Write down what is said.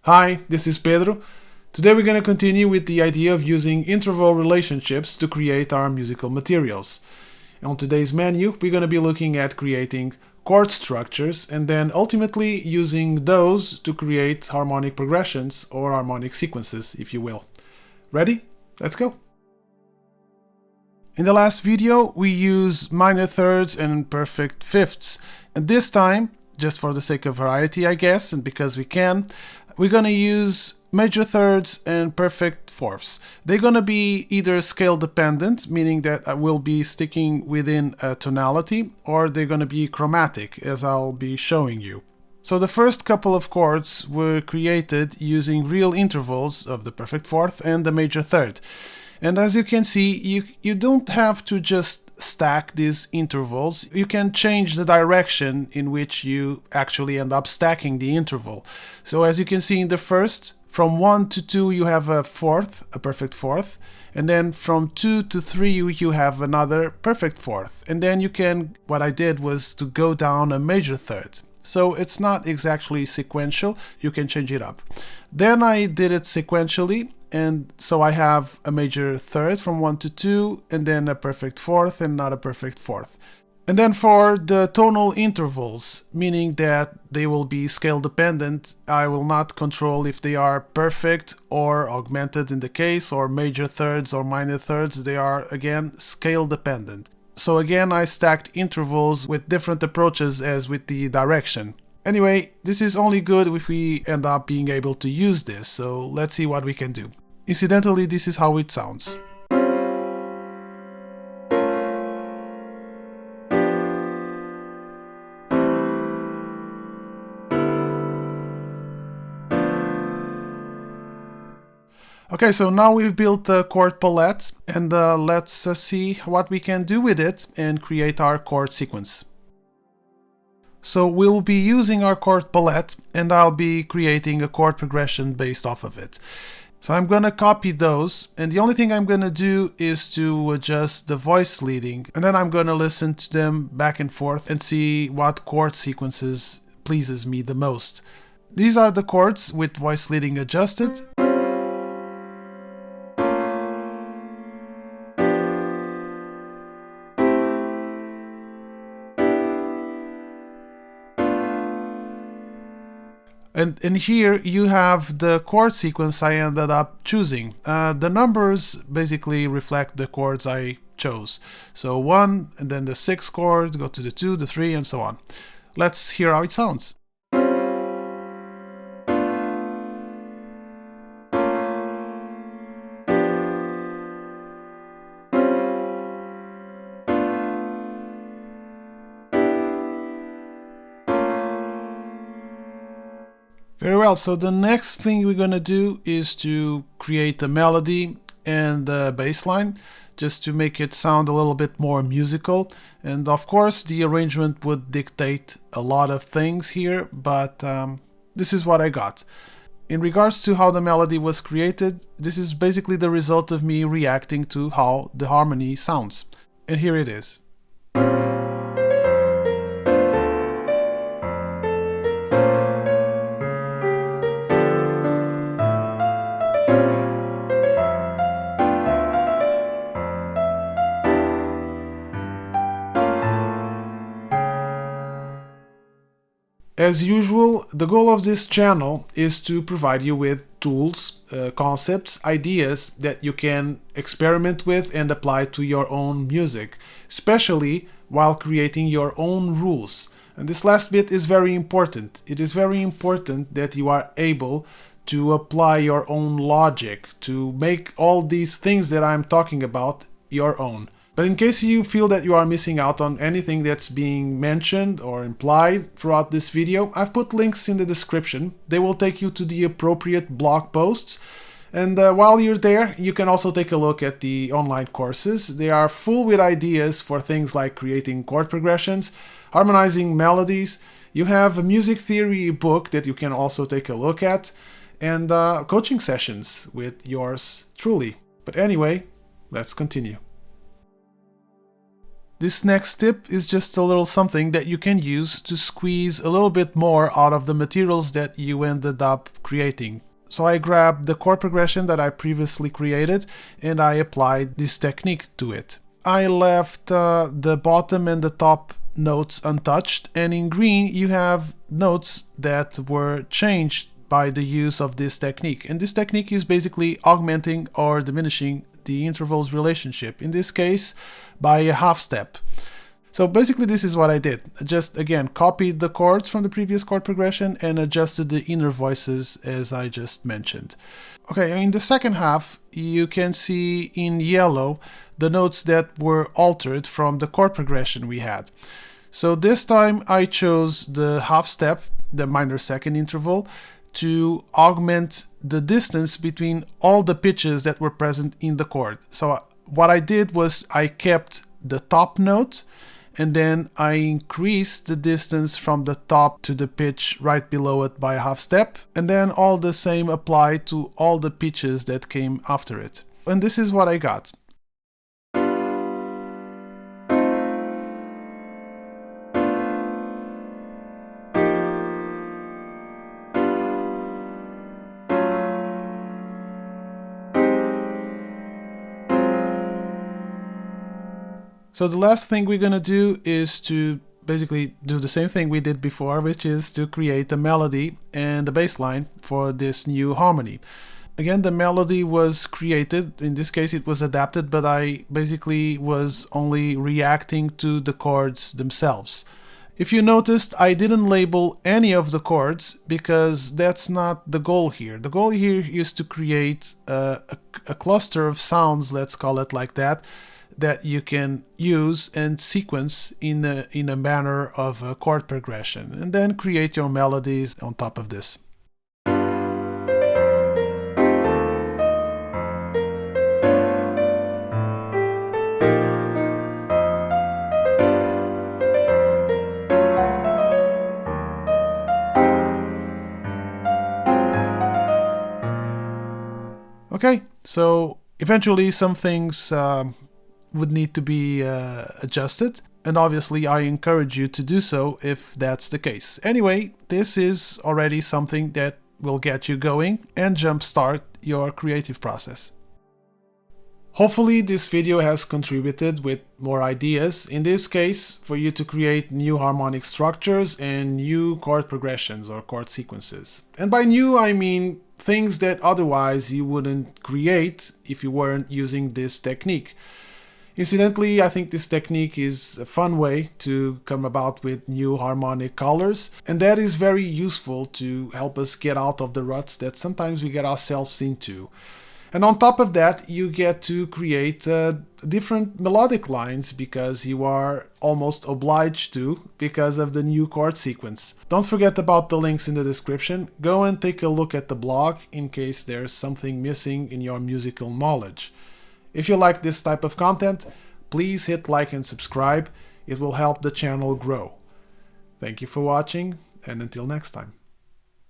Hi, this is Pedro. Today we're going to continue with the idea of using interval relationships to create our musical materials. On today's menu, we're going to be looking at creating chord structures and then ultimately using those to create harmonic progressions or harmonic sequences, if you will. Ready? Let's go! In the last video, we used minor thirds and perfect fifths, and this time, just for the sake of variety, I guess, and because we can, we're gonna use major thirds and perfect fourths. They're gonna be either scale dependent, meaning that I will be sticking within a tonality, or they're gonna be chromatic, as I'll be showing you. So the first couple of chords were created using real intervals of the perfect fourth and the major third. And as you can see, you don't have to just stack these intervals. You can change the direction in which you actually end up stacking the interval. So as you can see in the first, from 1 to 2 you have a fourth, a perfect fourth, and then from 2 to 3 you have another perfect fourth. And then you can, what I did was to go down a major third. So it's not exactly sequential, you can change it up. Then I did it sequentially, and so I have a major third from 1 to 2, and then a perfect fourth and not a perfect fourth. And then for the tonal intervals, meaning that they will be scale dependent, I will not control if they are perfect or augmented in the case, or major thirds or minor thirds. They are again scale dependent. So again, I stacked intervals with different approaches as with the direction. Anyway, this is only good if we end up being able to use this, so let's see what we can do. Incidentally, this is how it sounds. Okay, so now we've built a chord palette, and let's see what we can do with it and create our chord sequence. So we'll be using our chord palette, and I'll be creating a chord progression based off of it. So I'm gonna copy those, and the only thing I'm gonna do is to adjust the voice leading, and then I'm gonna listen to them back and forth and see what chord sequences pleases me the most. These are the chords with voice leading adjusted. And here you have the chord sequence I ended up choosing. The numbers basically reflect the chords I chose. So 1, and then the 6th chord, go to the 2, the 3, and so on. Let's hear how it sounds. Very well, so the next thing we're gonna do is to create a melody and a bass line, just to make it sound a little bit more musical. And of course the arrangement would dictate a lot of things here, but this is what I got. In regards to how the melody was created, this is basically the result of me reacting to how the harmony sounds. And here it is. As usual, the goal of this channel is to provide you with tools, concepts, ideas that you can experiment with and apply to your own music, especially while creating your own rules. And this last bit is very important. It is very important that you are able to apply your own logic, to make all these things that I'm talking about your own. But in case you feel that you are missing out on anything that's being mentioned or implied throughout this video, I've put links in the description. They will take you to the appropriate blog posts. And while you're there, you can also take a look at the online courses. They are full with ideas for things like creating chord progressions, harmonizing melodies. You have a music theory book that you can also take a look at, and coaching sessions with yours truly. But anyway, let's continue. This next tip is just a little something that you can use to squeeze a little bit more out of the materials that you ended up creating. So I grabbed the chord progression that I previously created and I applied this technique to it. I left the bottom and the top notes untouched, and in green you have notes that were changed by the use of this technique. And this technique is basically augmenting or diminishing the intervals relationship, in this case by a half step. So basically this is what I did. I just again copied the chords from the previous chord progression and adjusted the inner voices as I just mentioned. Okay, in the second half you can see in yellow the notes that were altered from the chord progression we had. So this time I chose the half step, the minor second interval, to augment the distance between all the pitches that were present in the chord. So what I did was I kept the top note and then I increased the distance from the top to the pitch right below it by a half step, and then all the same applied to all the pitches that came after it. And this is what I got. So the last thing we're gonna do is to basically do the same thing we did before, which is to create a melody and a bass line for this new harmony. Again, the melody was created, in this case it was adapted, but I basically was only reacting to the chords themselves. If you noticed, I didn't label any of the chords because that's not the goal here. The goal here is to create a cluster of sounds, let's call it like that you can use and sequence in a manner of a chord progression, and then create your melodies on top of this. Okay, so eventually some things would need to be adjusted, and obviously I encourage you to do so if that's the case. Anyway, this is already something that will get you going and jumpstart your creative process. Hopefully this video has contributed with more ideas, in this case for you to create new harmonic structures and new chord progressions or chord sequences. And by new I mean things that otherwise you wouldn't create if you weren't using this technique. Incidentally, I think this technique is a fun way to come about with new harmonic colors, and that is very useful to help us get out of the ruts that sometimes we get ourselves into. And on top of that, you get to create different melodic lines because you are almost obliged to because of the new chord sequence. Don't forget about the links in the description. Go and take a look at the blog in case there's something missing in your musical knowledge. If you like this type of content, please hit like and subscribe. It will help the channel grow. Thank you for watching, and until next time.